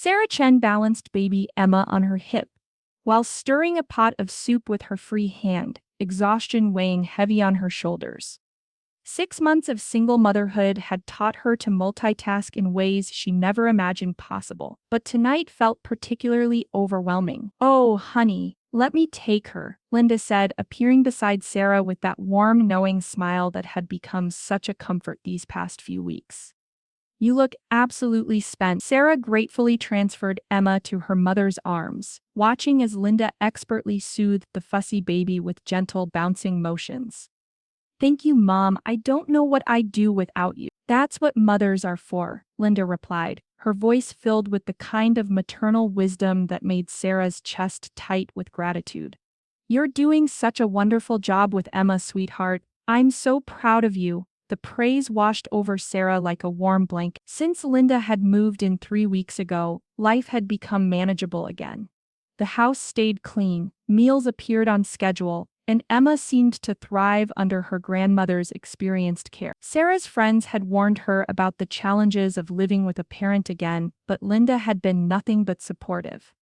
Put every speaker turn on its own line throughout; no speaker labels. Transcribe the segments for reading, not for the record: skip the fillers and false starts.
Sarah Chen balanced baby Emma on her hip, while stirring a pot of soup with her free hand, exhaustion weighing heavy on her shoulders. 6 months of single motherhood had taught her to multitask in ways she never imagined possible, but tonight felt particularly overwhelming. "Oh, honey, let me take her," Linda said, appearing beside Sarah with that warm, knowing smile that had become such a comfort these past few weeks. "You look absolutely spent." Sarah gratefully transferred Emma to her mother's arms, watching as Linda expertly soothed the fussy baby with gentle, bouncing motions. "Thank you, Mom. I don't know what I'd do without you." "That's what mothers are for," Linda replied, her voice filled with the kind of maternal wisdom that made Sarah's chest tight with gratitude. "You're doing such a wonderful job with Emma, sweetheart. I'm so proud of you." The praise washed over Sarah like a warm blanket. Since Linda had moved in 3 weeks ago, life had become manageable again. The house stayed clean, meals appeared on schedule, and Emma seemed to thrive under her grandmother's experienced care. Sarah's friends had warned her about the challenges of living with a parent again, but Linda had been nothing but supportive.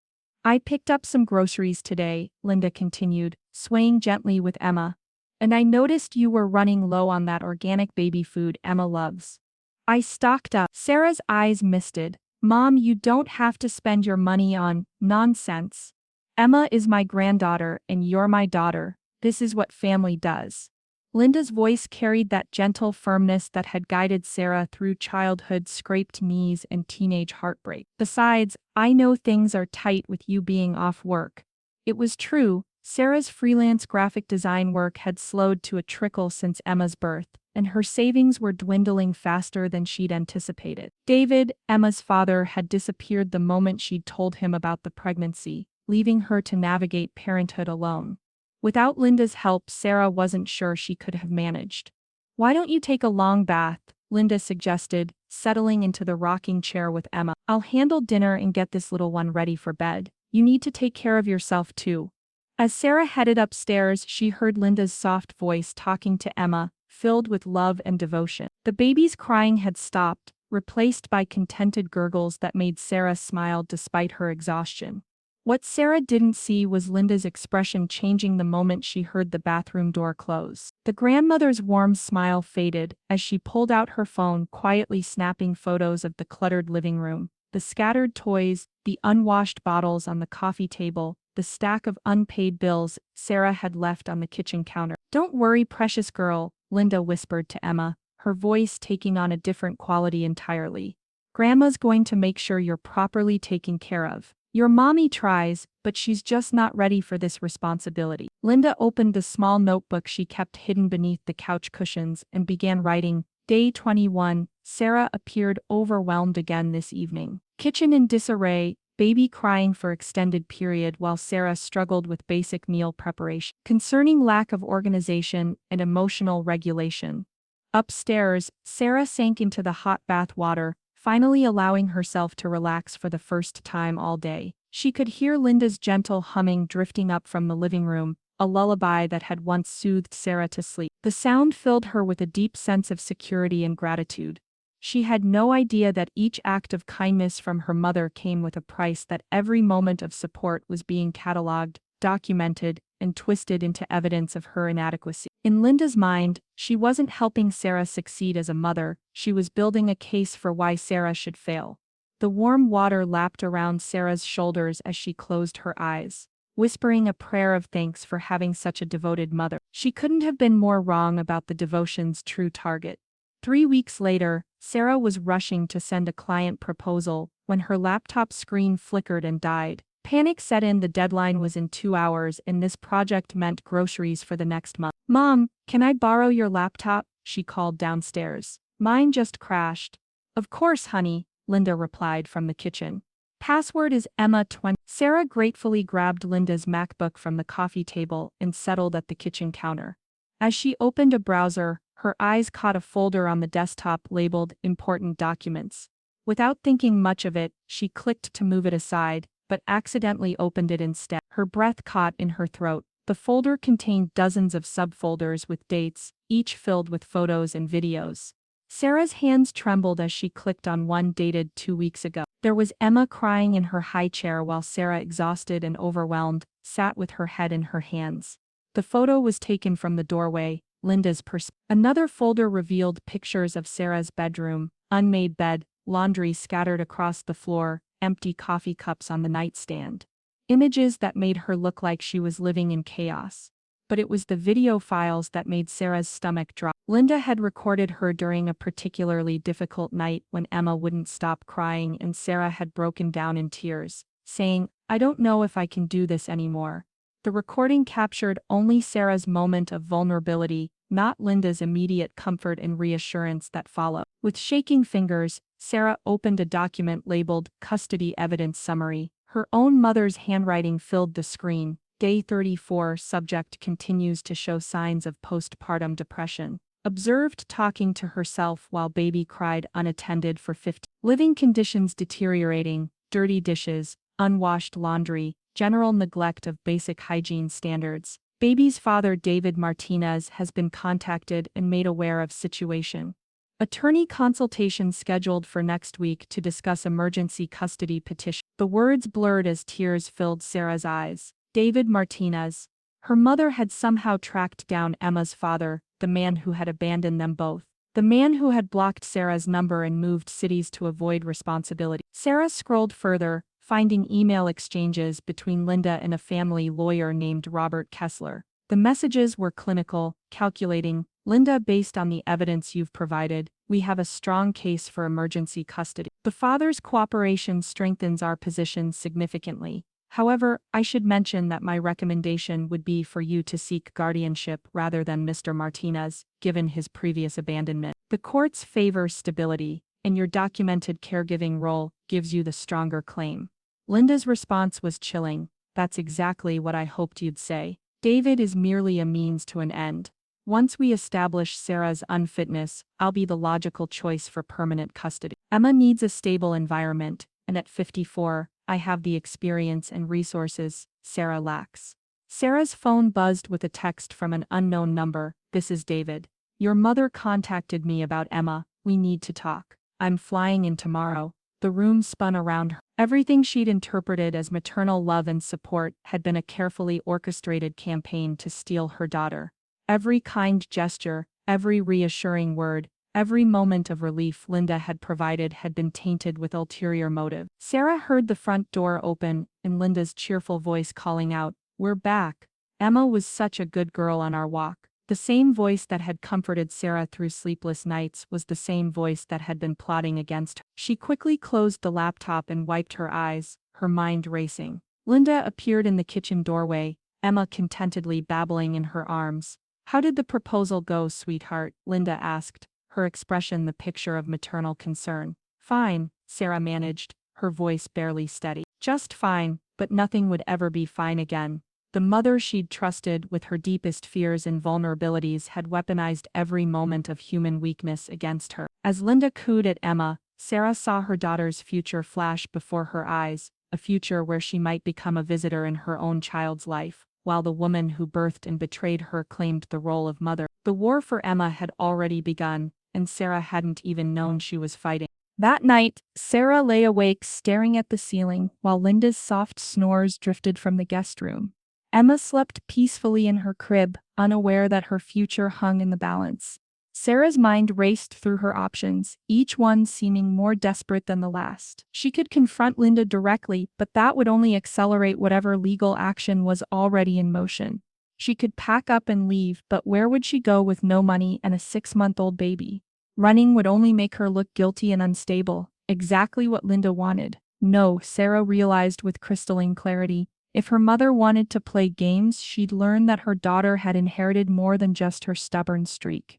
"I picked up some groceries today," Linda continued, swaying gently with Emma. "And I noticed you were running low on that organic baby food Emma loves. I stocked up." Sarah's eyes misted. "Mom, you don't have to spend your money on nonsense. Emma is my granddaughter and you're my daughter. This is what family does." Linda's voice carried that gentle firmness that had guided Sarah through childhood's scraped knees and teenage heartbreak. "Besides, I know things are tight with you being off work." It was true, Sarah's freelance graphic design work had slowed to a trickle since Emma's birth, and her savings were dwindling faster than she'd anticipated. David, Emma's father, had disappeared the moment she'd told him about the pregnancy, leaving her to navigate parenthood alone. Without Linda's help, Sarah wasn't sure she could have managed. "Why don't you take a long bath?" Linda suggested, settling into the rocking chair with Emma. "I'll handle dinner and get this little one ready for bed. You need to take care of yourself too." As Sarah headed upstairs, she heard Linda's soft voice talking to Emma, filled with love and devotion. The baby's crying had stopped, replaced by contented gurgles that made Sarah smile despite her exhaustion. What Sarah didn't see was Linda's expression changing the moment she heard the bathroom door close. The grandmother's warm smile faded as she pulled out her phone, quietly snapping photos of the cluttered living room, the scattered toys, the unwashed bottles on the coffee table, the stack of unpaid bills Sarah had left on the kitchen counter. "Don't worry, precious girl," Linda whispered to Emma, her voice taking on a different quality entirely. "Grandma's going to make sure you're properly taken care of. Your mommy tries, but she's just not ready for this responsibility." Linda opened the small notebook she kept hidden beneath the couch cushions and began writing. Day 21, Sarah appeared overwhelmed again this evening. Kitchen in disarray, baby crying for extended period while Sarah struggled with basic meal preparation. Concerning lack of organization and emotional regulation. Upstairs, Sarah sank into the hot bath water, finally allowing herself to relax for the first time all day. She could hear Linda's gentle humming drifting up from the living room, a lullaby that had once soothed Sarah to sleep. The sound filled her with a deep sense of security and gratitude. She had no idea that each act of kindness from her mother came with a price, that every moment of support was being catalogued, documented, and twisted into evidence of her inadequacy. In Linda's mind, she wasn't helping Sarah succeed as a mother, she was building a case for why Sarah should fail. The warm water lapped around Sarah's shoulders as she closed her eyes, whispering a prayer of thanks for having such a devoted mother. She couldn't have been more wrong about the devotion's true target. 3 weeks later, Sarah was rushing to send a client proposal when her laptop screen flickered and died. Panic set in. The deadline was in 2 hours, and this project meant groceries for the next month. "Mom, can I borrow your laptop?" she called downstairs. "Mine just crashed." "Of course, honey," Linda replied from the kitchen. "Password is Emma20. Sarah gratefully grabbed Linda's MacBook from the coffee table and settled at the kitchen counter. As she opened a browser, her eyes caught a folder on the desktop labeled Important Documents. Without thinking much of it, she clicked to move it aside, but accidentally opened it instead. Her breath caught in her throat. The folder contained dozens of subfolders with dates, each filled with photos and videos. Sarah's hands trembled as she clicked on one dated 2 weeks ago. There was Emma crying in her high chair while Sarah, exhausted and overwhelmed, sat with her head in her hands. The photo was taken from the doorway, Linda's perspective. Another folder revealed pictures of Sarah's bedroom, unmade bed, laundry scattered across the floor, empty coffee cups on the nightstand. Images that made her look like she was living in chaos. But it was the video files that made Sarah's stomach drop. Linda had recorded her during a particularly difficult night when Emma wouldn't stop crying and Sarah had broken down in tears, saying, "I don't know if I can do this anymore." The recording captured only Sarah's moment of vulnerability, not Linda's immediate comfort and reassurance that followed. With shaking fingers, Sarah opened a document labeled Custody Evidence Summary. Her own mother's handwriting filled the screen. Day 34, subject continues to show signs of postpartum depression. Observed talking to herself while baby cried unattended for 50. Living conditions deteriorating, dirty dishes, unwashed laundry, general neglect of basic hygiene standards. Baby's father David Martinez has been contacted and made aware of situation. Attorney consultation scheduled for next week to discuss emergency custody petition. The words blurred as tears filled Sarah's eyes. David Martinez. Her mother had somehow tracked down Emma's father, the man who had abandoned them both. The man who had blocked Sarah's number and moved cities to avoid responsibility. Sarah scrolled further, finding email exchanges between Linda and a family lawyer named Robert Kessler. The messages were clinical, calculating, "Linda, based on the evidence you've provided, we have a strong case for emergency custody. The father's cooperation strengthens our position significantly. However, I should mention that my recommendation would be for you to seek guardianship rather than Mr. Martinez, given his previous abandonment. The courts favor stability, and your documented caregiving role gives you the stronger claim." Linda's response was chilling. "That's exactly what I hoped you'd say. David is merely a means to an end. Once we establish Sarah's unfitness, I'll be the logical choice for permanent custody. Emma needs a stable environment, and at 54, I have the experience and resources Sarah lacks." Sarah's phone buzzed with a text from an unknown number. "This is David. Your mother contacted me about Emma. We need to talk. I'm flying in tomorrow." The room spun around her. Everything she'd interpreted as maternal love and support had been a carefully orchestrated campaign to steal her daughter. Every kind gesture, every reassuring word, every moment of relief Linda had provided had been tainted with ulterior motive. Sarah heard the front door open and Linda's cheerful voice calling out, "We're back. Emma was such a good girl on our walk." The same voice that had comforted Sarah through sleepless nights was the same voice that had been plotting against her. She quickly closed the laptop and wiped her eyes, her mind racing. Linda appeared in the kitchen doorway, Emma contentedly babbling in her arms. "How did the proposal go, sweetheart?" Linda asked, her expression the picture of maternal concern. "Fine," Sarah managed, her voice barely steady. "Just fine, but nothing would ever be fine again." The mother she'd trusted with her deepest fears and vulnerabilities had weaponized every moment of human weakness against her. As Linda cooed at Emma, Sarah saw her daughter's future flash before her eyes, a future where she might become a visitor in her own child's life, while the woman who birthed and betrayed her claimed the role of mother. The war for Emma had already begun, and Sarah hadn't even known she was fighting. That night, Sarah lay awake staring at the ceiling while Linda's soft snores drifted from the guest room. Emma slept peacefully in her crib, unaware that her future hung in the balance. Sarah's mind raced through her options, each one seeming more desperate than the last. She could confront Linda directly, but that would only accelerate whatever legal action was already in motion. She could pack up and leave, but where would she go with no money and a 6-month-old baby? Running would only make her look guilty and unstable, exactly what Linda wanted. No, Sarah realized with crystalline clarity. If her mother wanted to play games, she'd learn that her daughter had inherited more than just her stubborn streak.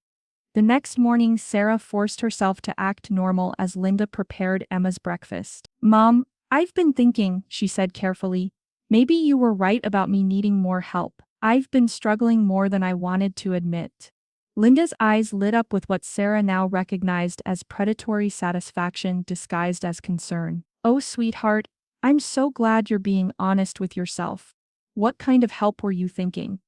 The next morning, Sarah forced herself to act normal as Linda prepared Emma's breakfast. "Mom, I've been thinking," she said carefully. "Maybe you were right about me needing more help. I've been struggling more than I wanted to admit." Linda's eyes lit up with what Sarah now recognized as predatory satisfaction disguised as concern. "Oh, sweetheart, I'm so glad you're being honest with yourself. What kind of help were you thinking?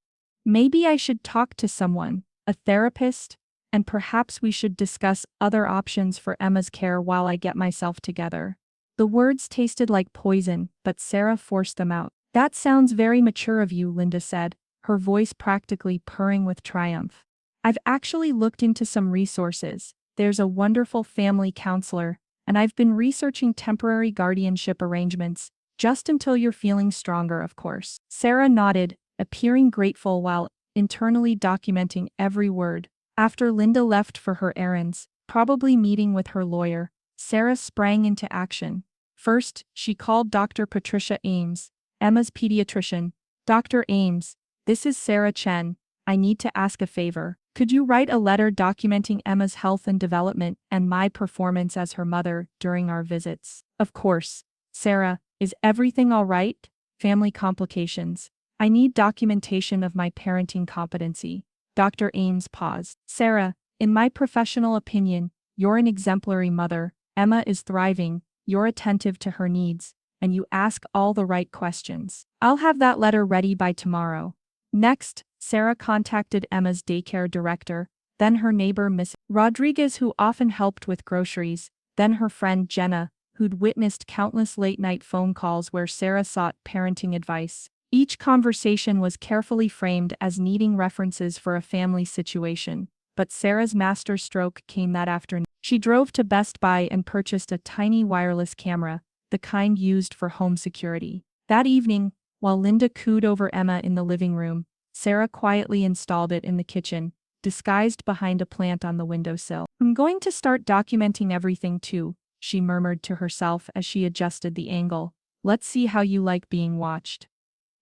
Maybe I should talk to someone, a therapist, and perhaps we should discuss other options for Emma's care while I get myself together." The words tasted like poison, but Sarah forced them out. That sounds very mature of you, Linda said, her voice practically purring with triumph. I've actually looked into some resources. There's a wonderful family counselor, and I've been researching temporary guardianship arrangements, just until you're feeling stronger, of course. Sarah nodded, appearing grateful while internally documenting every word. After Linda left for her errands, probably meeting with her lawyer, Sarah sprang into action. First, she called Dr. Patricia Ames, Emma's pediatrician. Dr. Ames, this is Sarah Chen. I need to ask a favor. Could you write a letter documenting Emma's health and development and my performance as her mother during our visits? Of course. Sarah, is everything all right? Family complications. I need documentation of my parenting competency. Dr. Ames paused. Sarah, in my professional opinion, you're an exemplary mother. Emma is thriving, you're attentive to her needs, and you ask all the right questions. I'll have that letter ready by tomorrow. Next, Sarah contacted Emma's daycare director, then her neighbor Miss Rodriguez, who often helped with groceries, then her friend Jenna, who'd witnessed countless late-night phone calls where Sarah sought parenting advice. Each conversation was carefully framed as needing references for a family situation, but Sarah's masterstroke came that afternoon. She drove to Best Buy and purchased a tiny wireless camera, the kind used for home security. That evening, while Linda cooed over Emma in the living room, Sarah quietly installed it in the kitchen, disguised behind a plant on the windowsill. I'm going to start documenting everything too, she murmured to herself as she adjusted the angle. Let's see how you like being watched.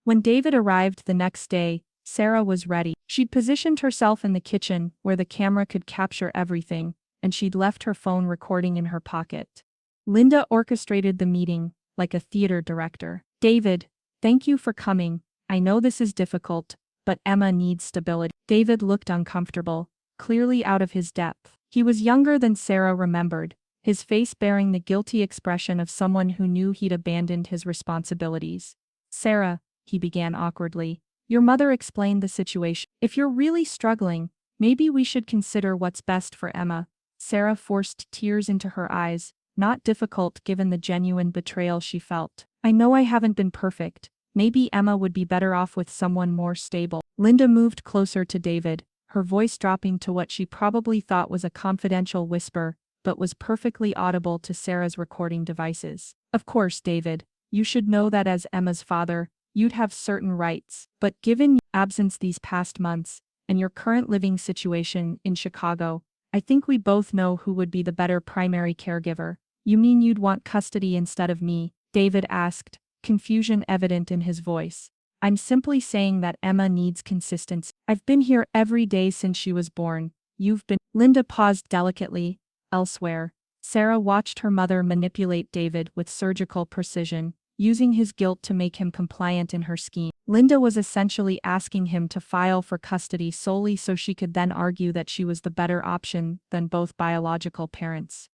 When David arrived the next day, Sarah was ready. She'd positioned herself in the kitchen where the camera could capture everything, and she'd left her phone recording in her pocket. Linda orchestrated the meeting, like a theater director. David, thank you for coming. I know this is difficult, but Emma needs stability. David looked uncomfortable, clearly out of his depth. He was younger than Sarah remembered, his face bearing the guilty expression of someone who knew he'd abandoned his responsibilities. Sarah, he began awkwardly, your mother explained the situation. If you're really struggling, maybe we should consider what's best for Emma. Sarah forced tears into her eyes, not difficult given the genuine betrayal she felt. I know I haven't been perfect. Maybe Emma would be better off with someone more stable. Linda moved closer to David, her voice dropping to what she probably thought was a confidential whisper, but was perfectly audible to Sarah's recording devices. Of course, David, you should know that as Emma's father, you'd have certain rights, but given your absence these past months, and your current living situation in Chicago, I think we both know who would be the better primary caregiver. You mean you'd want custody instead of me? David asked, confusion evident in his voice. I'm simply saying that Emma needs consistency. I've been here every day since she was born. You've been. Linda paused delicately. Elsewhere, Sarah watched her mother manipulate David with surgical precision, using his guilt to make him compliant in her scheme. Linda was essentially asking him to file for custody solely so she could then argue that she was the better option than both biological parents.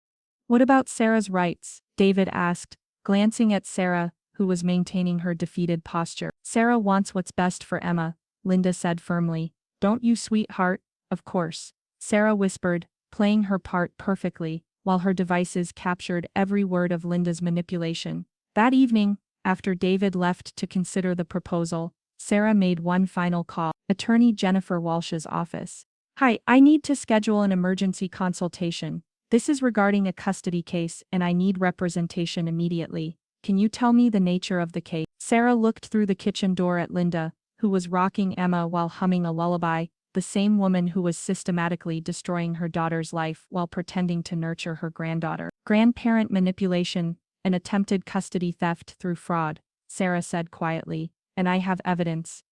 What about Sarah's rights? David asked, glancing at Sarah, who was maintaining her defeated posture. Sarah wants what's best for Emma, Linda said firmly. Don't you, sweetheart? Of course. Sarah whispered, playing her part perfectly, while her devices captured every word of Linda's manipulation. That evening, after David left to consider the proposal, Sarah made one final call. Attorney Jennifer Walsh's office. Hi, I need to schedule an emergency consultation. This is regarding a custody case and I need representation immediately. Can you tell me the nature of the case? Sarah looked through the kitchen door at Linda, who was rocking Emma while humming a lullaby, the same woman who was systematically destroying her daughter's life while pretending to nurture her granddaughter. Grandparent manipulation, an attempted custody theft through fraud, Sarah said quietly, and I have evidence.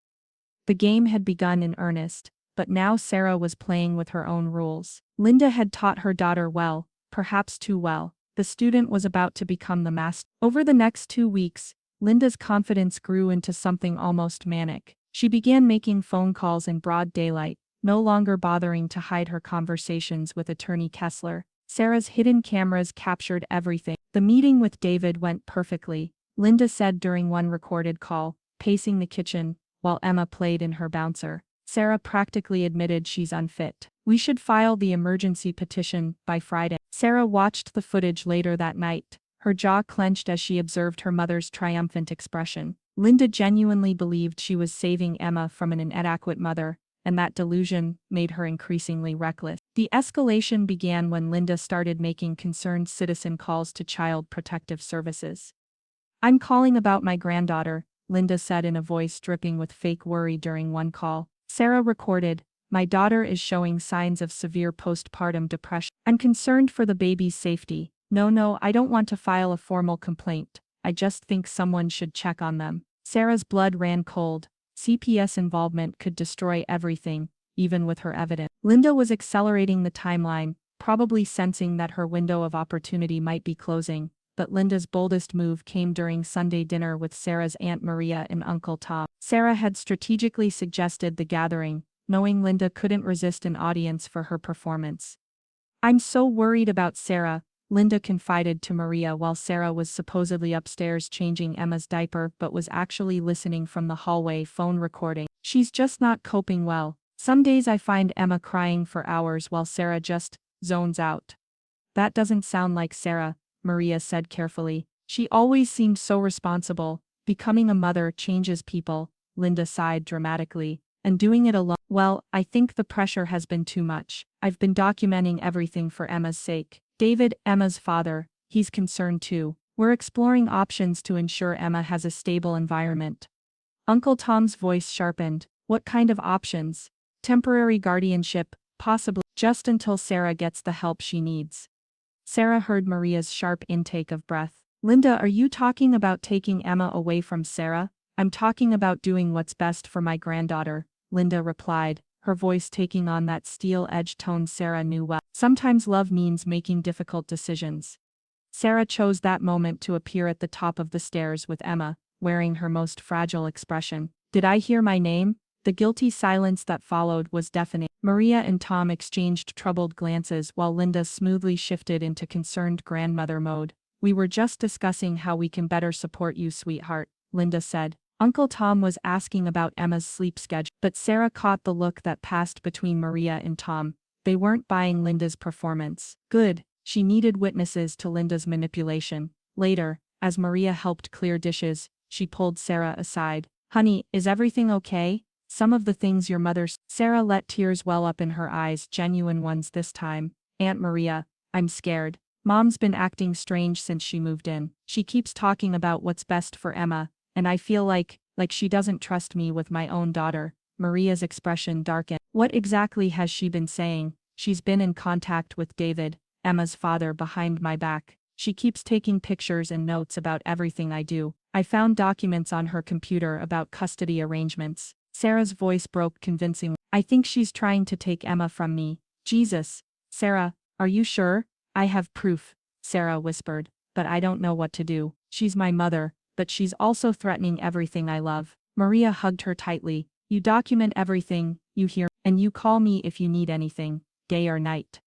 The game had begun in earnest, but now Sarah was playing with her own rules. Linda had taught her daughter well, perhaps too well. The student was about to become the master. Over the next 2 weeks, Linda's confidence grew into something almost manic. She began making phone calls in broad daylight, no longer bothering to hide her conversations with Attorney Kessler. Sarah's hidden cameras captured everything. The meeting with David went perfectly, Linda said during one recorded call, pacing the kitchen, while Emma played in her bouncer. Sarah practically admitted she's unfit. We should file the emergency petition by Friday. Sarah watched the footage later that night, Her jaw clenched as she observed her mother's triumphant expression. Linda genuinely believed she was saving Emma from an inadequate mother, and that delusion made her increasingly reckless. The escalation began when Linda started making concerned citizen calls to Child Protective Services. "I'm calling about my granddaughter," Linda said in a voice dripping with fake worry during one call. Sarah recorded, "My daughter is showing signs of severe postpartum depression. I'm concerned for the baby's safety. No, I don't want to file a formal complaint. I just think someone should check on them." Sarah's blood ran cold. CPS involvement could destroy everything, even with her evidence. Linda was accelerating the timeline, probably sensing that her window of opportunity might be closing. But Linda's boldest move came during Sunday dinner with Sarah's Aunt Maria and Uncle Tom. Sarah had strategically suggested the gathering, knowing Linda couldn't resist an audience for her performance. "I'm so worried about Sarah," Linda confided to Maria while Sarah was supposedly upstairs changing Emma's diaper but was actually listening from the hallway phone recording. "She's just not coping well. Some days I find Emma crying for hours while Sarah just zones out." "That doesn't sound like Sarah," Maria said carefully. "She always seemed so responsible. Becoming a mother changes people," Linda sighed dramatically. "And doing it alone, well, I think the pressure has been too much. I've been documenting everything for Emma's sake. David, Emma's father, he's concerned too. We're exploring options to ensure Emma has a stable environment." Uncle Tom's voice sharpened. "What kind of options?" "Temporary guardianship, possibly, just until Sarah gets the help she needs." Sarah heard Maria's sharp intake of breath. "Linda, are you talking about taking Emma away from Sarah?" "I'm talking about doing what's best for my granddaughter," Linda replied, her voice taking on that steel-edged tone Sarah knew well. "Sometimes love means making difficult decisions." Sarah chose that moment to appear at the top of the stairs with Emma, wearing her most fragile expression. "Did I hear my name?" The guilty silence that followed was deafening. Maria and Tom exchanged troubled glances while Linda smoothly shifted into concerned grandmother mode. "We were just discussing how we can better support you, sweetheart," Linda said. Uncle Tom was asking about Emma's sleep schedule, but Sarah caught the look that passed between Maria and Tom. They weren't buying Linda's performance. Good, she needed witnesses to Linda's manipulation. Later, as Maria helped clear dishes, she pulled Sarah aside. "Honey, is everything okay? Some of the things your mother's—" Sarah let tears well up in her eyes, genuine ones this time. "Aunt Maria, I'm scared. Mom's been acting strange since she moved in. She keeps talking about what's best for Emma, and I feel like she doesn't trust me with my own daughter." Maria's expression darkened. "What exactly has she been saying?" "She's been in contact with David, Emma's father, behind my back. She keeps taking pictures and notes about everything I do. I found documents on her computer about custody arrangements." Sarah's voice broke convincingly. "I think she's trying to take Emma from me." "Jesus. Sarah, are you sure?" "I have proof," Sarah whispered, "but I don't know what to do. She's my mother, but she's also threatening everything I love." Maria hugged her tightly. "You document everything, you hear, and you call me if you need anything, day or night."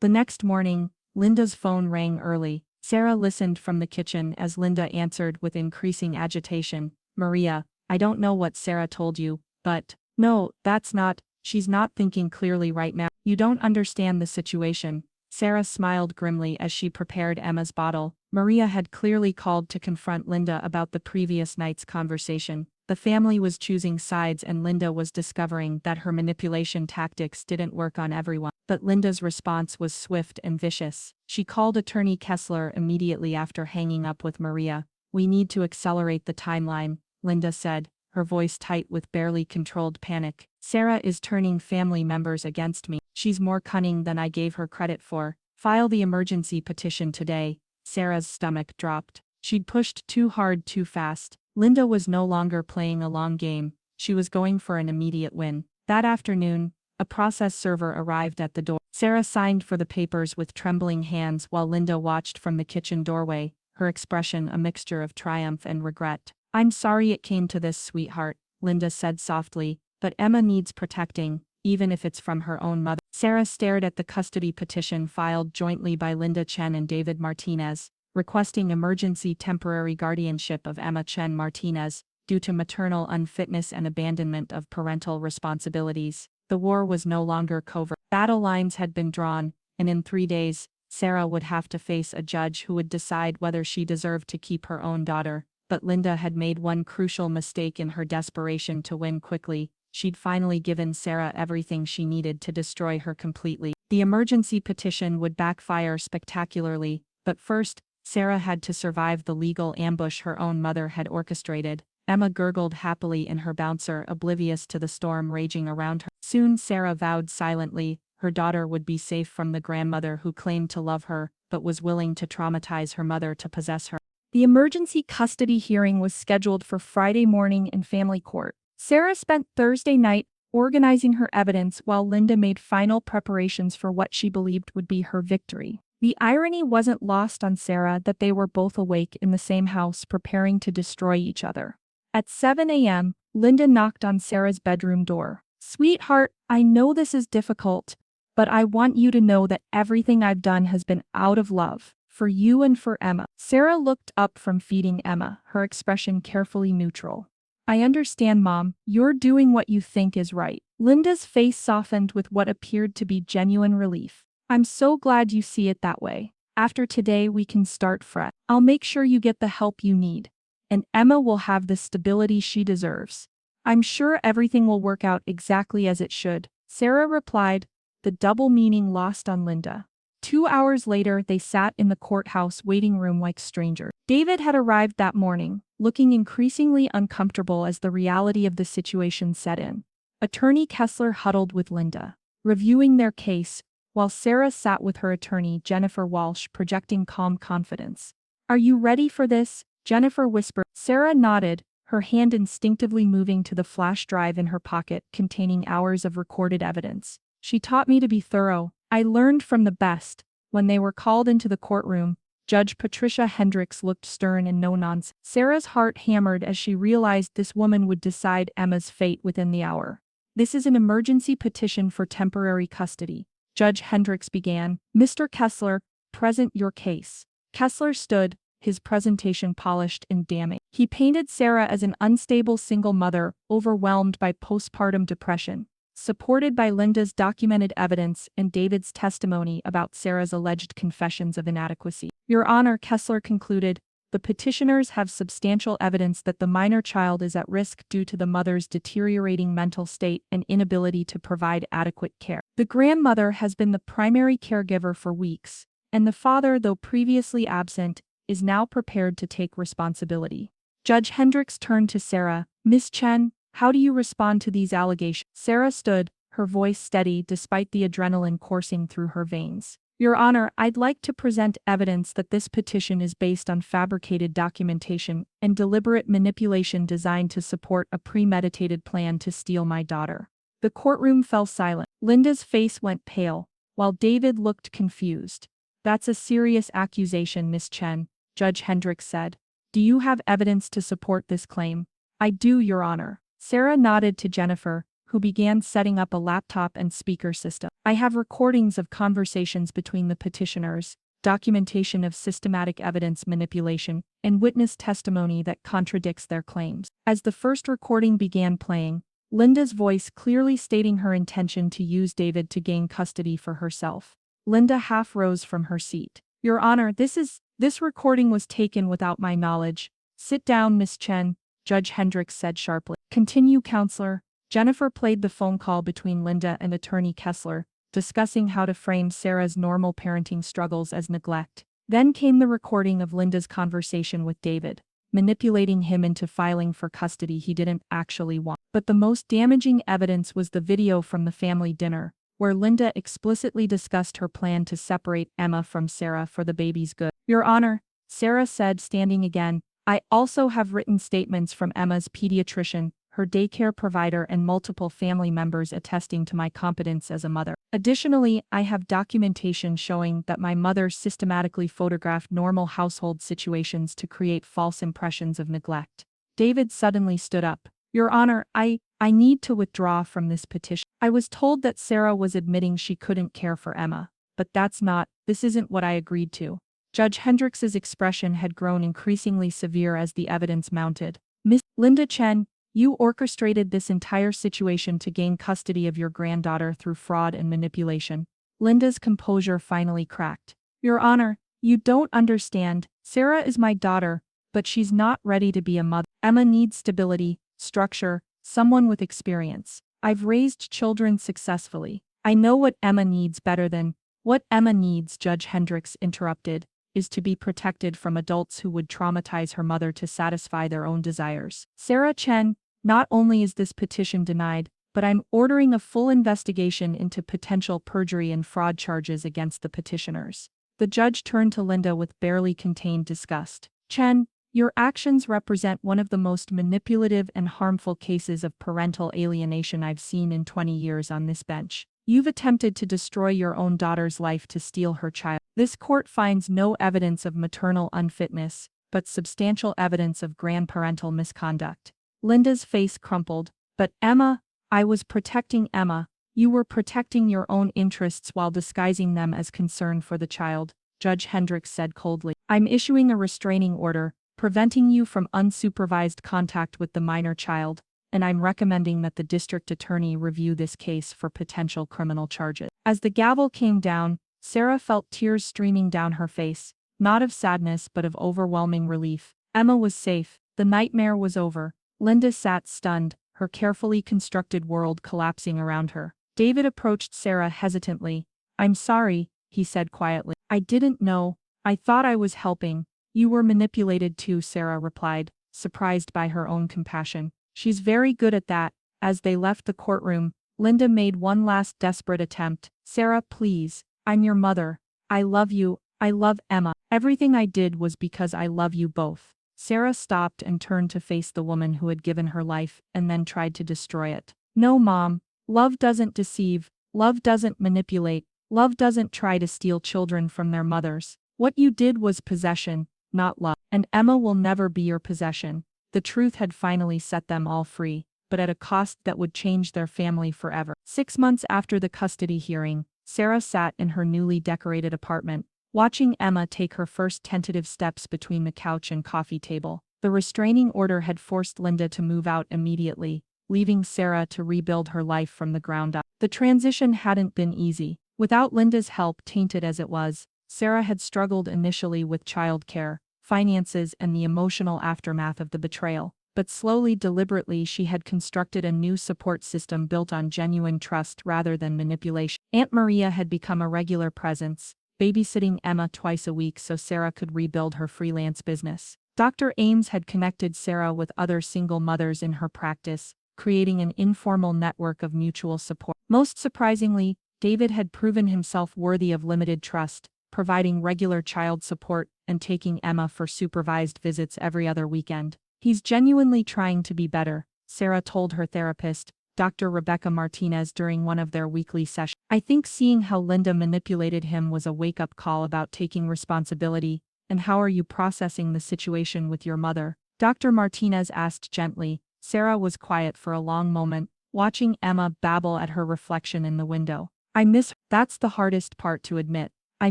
The next morning, Linda's phone rang early. Sarah listened from the kitchen as Linda answered with increasing agitation. "Maria, I don't know what Sarah told you, but..." "No, that's not..." "She's not thinking clearly right now. You don't understand the situation." Sarah smiled grimly as she prepared Emma's bottle. Maria had clearly called to confront Linda about the previous night's conversation. The family was choosing sides and Linda was discovering that her manipulation tactics didn't work on everyone. But Linda's response was swift and vicious. She called Attorney Kessler immediately after hanging up with Maria. "We need to accelerate the timeline," Linda said, her voice tight with barely controlled panic. "Sarah is turning family members against me. She's more cunning than I gave her credit for. File the emergency petition today." Sarah's stomach dropped. She'd pushed too hard too fast. Linda was no longer playing a long game. She was going for an immediate win. That afternoon, a process server arrived at the door. Sarah signed for the papers with trembling hands while Linda watched from the kitchen doorway, her expression a mixture of triumph and regret. "I'm sorry it came to this, sweetheart," Linda said softly, "but Emma needs protecting, even if it's from her own mother." Sarah stared at the custody petition filed jointly by Linda Chen and David Martinez, requesting emergency temporary guardianship of Emma Chen Martinez, due to maternal unfitness and abandonment of parental responsibilities. The war was no longer covert. Battle lines had been drawn, and in 3 days, Sarah would have to face a judge who would decide whether she deserved to keep her own daughter. But Linda had made one crucial mistake in her desperation to win quickly. She'd finally given Sarah everything she needed to destroy her completely. The emergency petition would backfire spectacularly, but first, Sarah had to survive the legal ambush her own mother had orchestrated. Emma gurgled happily in her bouncer, oblivious to the storm raging around her. Soon Sarah vowed silently her daughter would be safe from the grandmother who claimed to love her, but was willing to traumatize her mother to possess her. The emergency custody hearing was scheduled for Friday morning in family court. Sarah spent Thursday night organizing her evidence while Linda made final preparations for what she believed would be her victory. The irony wasn't lost on Sarah that they were both awake in the same house preparing to destroy each other. At 7 a.m., Linda knocked on Sarah's bedroom door. "Sweetheart, I know this is difficult, but I want you to know that everything I've done has been out of love, for you and for Emma." Sarah looked up from feeding Emma, her expression carefully neutral. "I understand, Mom, you're doing what you think is right." Linda's face softened with what appeared to be genuine relief. "I'm so glad you see it that way. After today we can start fresh. I'll make sure you get the help you need, and Emma will have the stability she deserves. I'm sure everything will work out exactly as it should," Sarah replied, the double meaning lost on Linda. 2 hours later, they sat in the courthouse waiting room like strangers. David had arrived that morning, looking increasingly uncomfortable as the reality of the situation set in. Attorney Kessler huddled with Linda, reviewing their case, while Sarah sat with her attorney Jennifer Walsh, projecting calm confidence. "Are you ready for this?" Jennifer whispered. Sarah nodded, her hand instinctively moving to the flash drive in her pocket containing hours of recorded evidence. "She taught me to be thorough. I learned from the best." When they were called into the courtroom, Judge Patricia Hendricks looked stern and no-nonsense. Sarah's heart hammered as she realized this woman would decide Emma's fate within the hour. "This is an emergency petition for temporary custody," Judge Hendricks began. "Mr. Kessler, present your case." Kessler stood, his presentation polished and damning. He painted Sarah as an unstable single mother, overwhelmed by postpartum depression, supported by Linda's documented evidence and David's testimony about Sarah's alleged confessions of inadequacy. "Your Honor," Kessler concluded, "the petitioners have substantial evidence that the minor child is at risk due to the mother's deteriorating mental state and inability to provide adequate care. The grandmother has been the primary caregiver for weeks, and the father, though previously absent, is now prepared to take responsibility." Judge Hendricks turned to Sarah. "Ms. Chen, how do you respond to these allegations?" Sarah stood, her voice steady despite the adrenaline coursing through her veins. "Your Honor, I'd like to present evidence that this petition is based on fabricated documentation and deliberate manipulation designed to support a premeditated plan to steal my daughter." The courtroom fell silent. Linda's face went pale, while David looked confused. "That's a serious accusation, Ms. Chen," Judge Hendricks said. "Do you have evidence to support this claim?" "I do, Your Honor." Sarah nodded to Jennifer, who began setting up a laptop and speaker system. "I have recordings of conversations between the petitioners, documentation of systematic evidence manipulation, and witness testimony that contradicts their claims." As the first recording began playing, Linda's voice clearly stating her intention to use David to gain custody for herself. Linda half rose from her seat. "Your Honor, this recording was taken without my knowledge." "Sit down, Ms. Chen," Judge Hendricks said sharply. "Continue, Counselor." Jennifer played the phone call between Linda and Attorney Kessler, discussing how to frame Sarah's normal parenting struggles as neglect. Then came the recording of Linda's conversation with David, manipulating him into filing for custody he didn't actually want. But the most damaging evidence was the video from the family dinner, where Linda explicitly discussed her plan to separate Emma from Sarah for the baby's good. "Your Honor," Sarah said, standing again, "I also have written statements from Emma's pediatrician, her daycare provider, and multiple family members attesting to my competence as a mother. Additionally, I have documentation showing that my mother systematically photographed normal household situations to create false impressions of neglect." David suddenly stood up. "Your Honor, I need to withdraw from this petition. I was told that Sarah was admitting she couldn't care for Emma, but this isn't what I agreed to." Judge Hendricks's expression had grown increasingly severe as the evidence mounted. "Miss Linda Chen, you orchestrated this entire situation to gain custody of your granddaughter through fraud and manipulation." Linda's composure finally cracked. Your Honor, you don't understand. Sarah is my daughter, but she's not ready to be a mother. Emma needs stability, structure, someone with experience. I've raised children successfully. I know what Emma needs better than what Emma needs, Judge Hendricks interrupted, is to be protected from adults who would traumatize her mother to satisfy their own desires. Sarah Chen, not only is this petition denied, but I'm ordering a full investigation into potential perjury and fraud charges against the petitioners. The judge turned to Linda with barely contained disgust. Chen, your actions represent one of the most manipulative and harmful cases of parental alienation I've seen in 20 years on this bench. You've attempted to destroy your own daughter's life to steal her child. This court finds no evidence of maternal unfitness, but substantial evidence of grandparental misconduct. Linda's face crumpled. But Emma, I was protecting Emma. You were protecting your own interests while disguising them as concern for the child, Judge Hendricks said coldly. I'm issuing a restraining order, preventing you from unsupervised contact with the minor child, and I'm recommending that the district attorney review this case for potential criminal charges. As the gavel came down, Sarah felt tears streaming down her face, not of sadness but of overwhelming relief. Emma was safe. The nightmare was over. Linda sat stunned, her carefully constructed world collapsing around her. David approached Sarah hesitantly. I'm sorry, he said quietly. I didn't know. I thought I was helping. You were manipulated too, Sarah replied, surprised by her own compassion. She's very good at that. As they left the courtroom, Linda made one last desperate attempt. Sarah, please. I'm your mother. I love you. I love Emma. Everything I did was because I love you both. Sarah stopped and turned to face the woman who had given her life and then tried to destroy it. No, Mom. Love doesn't deceive. Love doesn't manipulate. Love doesn't try to steal children from their mothers. What you did was possession, not love. And Emma will never be your possession. The truth had finally set them all free, but at a cost that would change their family forever. 6 months after the custody hearing, Sarah sat in her newly decorated apartment, watching Emma take her first tentative steps between the couch and coffee table. The restraining order had forced Linda to move out immediately, leaving Sarah to rebuild her life from the ground up. The transition hadn't been easy. Without Linda's help, tainted as it was, Sarah had struggled initially with childcare, finances, and the emotional aftermath of the betrayal. But slowly, deliberately, she had constructed a new support system built on genuine trust rather than manipulation. Aunt Maria had become a regular presence, babysitting Emma twice a week so Sarah could rebuild her freelance business. Dr. Ames had connected Sarah with other single mothers in her practice, creating an informal network of mutual support. Most surprisingly, David had proven himself worthy of limited trust, providing regular child support and taking Emma for supervised visits every other weekend. He's genuinely trying to be better, Sarah told her therapist, Dr. Rebecca Martinez, during one of their weekly sessions. I think seeing how Linda manipulated him was a wake-up call about taking responsibility. And how are you processing the situation with your mother? Dr. Martinez asked gently. Sarah was quiet for a long moment, watching Emma babble at her reflection in the window. I miss her. That's the hardest part to admit. I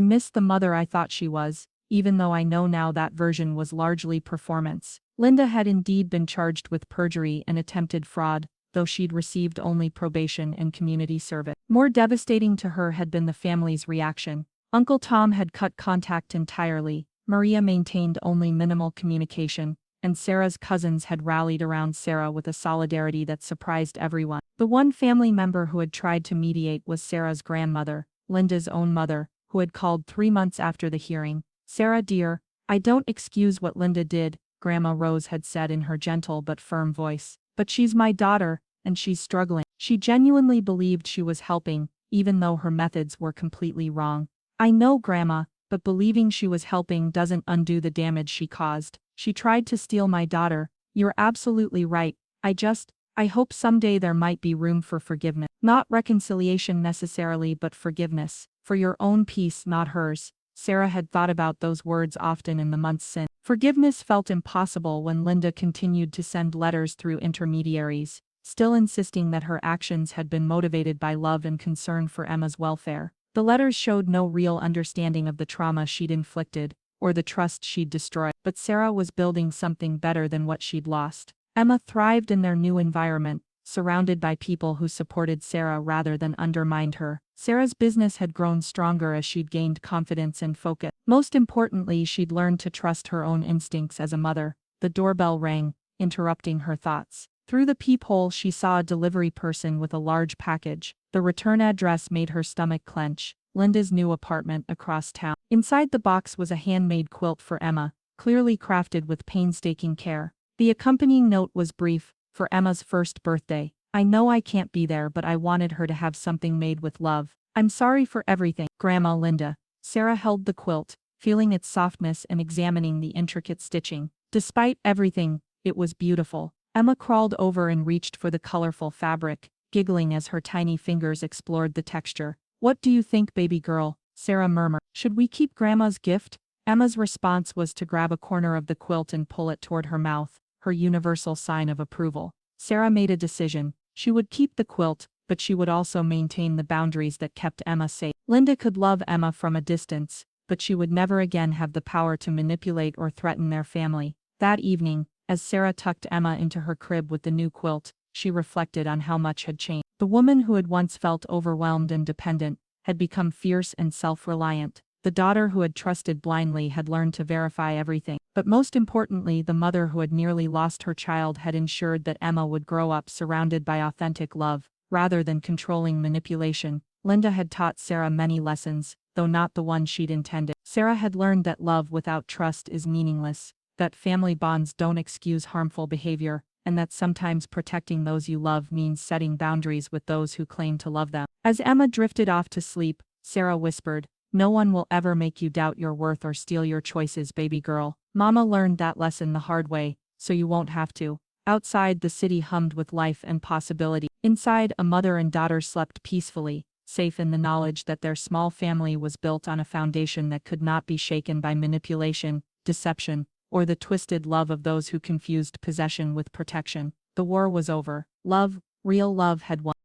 miss the mother I thought she was, even though I know now that version was largely performance. Linda had indeed been charged with perjury and attempted fraud, though she'd received only probation and community service. More devastating to her had been the family's reaction. Uncle Tom had cut contact entirely, Maria maintained only minimal communication, and Sarah's cousins had rallied around Sarah with a solidarity that surprised everyone. The one family member who had tried to mediate was Sarah's grandmother, Linda's own mother, who had called 3 months after the hearing. Sarah, dear, I don't excuse what Linda did, Grandma Rose had said in her gentle but firm voice. But she's my daughter, and she's struggling. She genuinely believed she was helping, even though her methods were completely wrong. I know, Grandma, but believing she was helping doesn't undo the damage she caused. She tried to steal my daughter. You're absolutely right. I hope someday there might be room for forgiveness. Not reconciliation necessarily, but forgiveness. For your own peace, not hers. Sarah had thought about those words often in the months since. Forgiveness felt impossible when Linda continued to send letters through intermediaries, still insisting that her actions had been motivated by love and concern for Emma's welfare. The letters showed no real understanding of the trauma she'd inflicted, or the trust she'd destroyed. But Sarah was building something better than what she'd lost. Emma thrived in their new environment, surrounded by people who supported Sarah rather than undermined her. Sarah's business had grown stronger as she'd gained confidence and focus. Most importantly, she'd learned to trust her own instincts as a mother. The doorbell rang, interrupting her thoughts. Through the peephole, she saw a delivery person with a large package. The return address made her stomach clench. Linda's new apartment across town. Inside the box was a handmade quilt for Emma, clearly crafted with painstaking care. The accompanying note was brief: for Emma's first birthday. I know I can't be there, but I wanted her to have something made with love. I'm sorry for everything, Grandma Linda. Sarah held the quilt, feeling its softness and examining the intricate stitching. Despite everything, it was beautiful. Emma crawled over and reached for the colorful fabric, giggling as her tiny fingers explored the texture. What do you think, baby girl? Sarah murmured. Should we keep Grandma's gift? Emma's response was to grab a corner of the quilt and pull it toward her mouth, her universal sign of approval. Sarah made a decision. She would keep the quilt, but she would also maintain the boundaries that kept Emma safe. Linda could love Emma from a distance, but she would never again have the power to manipulate or threaten their family. That evening, as Sarah tucked Emma into her crib with the new quilt, she reflected on how much had changed. The woman who had once felt overwhelmed and dependent had become fierce and self-reliant. The daughter who had trusted blindly had learned to verify everything. But most importantly, the mother who had nearly lost her child had ensured that Emma would grow up surrounded by authentic love, rather than controlling manipulation. Linda had taught Sarah many lessons, though not the one she'd intended. Sarah had learned that love without trust is meaningless, that family bonds don't excuse harmful behavior, and that sometimes protecting those you love means setting boundaries with those who claim to love them. As Emma drifted off to sleep, Sarah whispered, "No one will ever make you doubt your worth or steal your choices, baby girl. Mama learned that lesson the hard way, so you won't have to." Outside, the city hummed with life and possibility. Inside, a mother and daughter slept peacefully, safe in the knowledge that their small family was built on a foundation that could not be shaken by manipulation, deception, or the twisted love of those who confused possession with protection. The war was over. Love, real love, had won.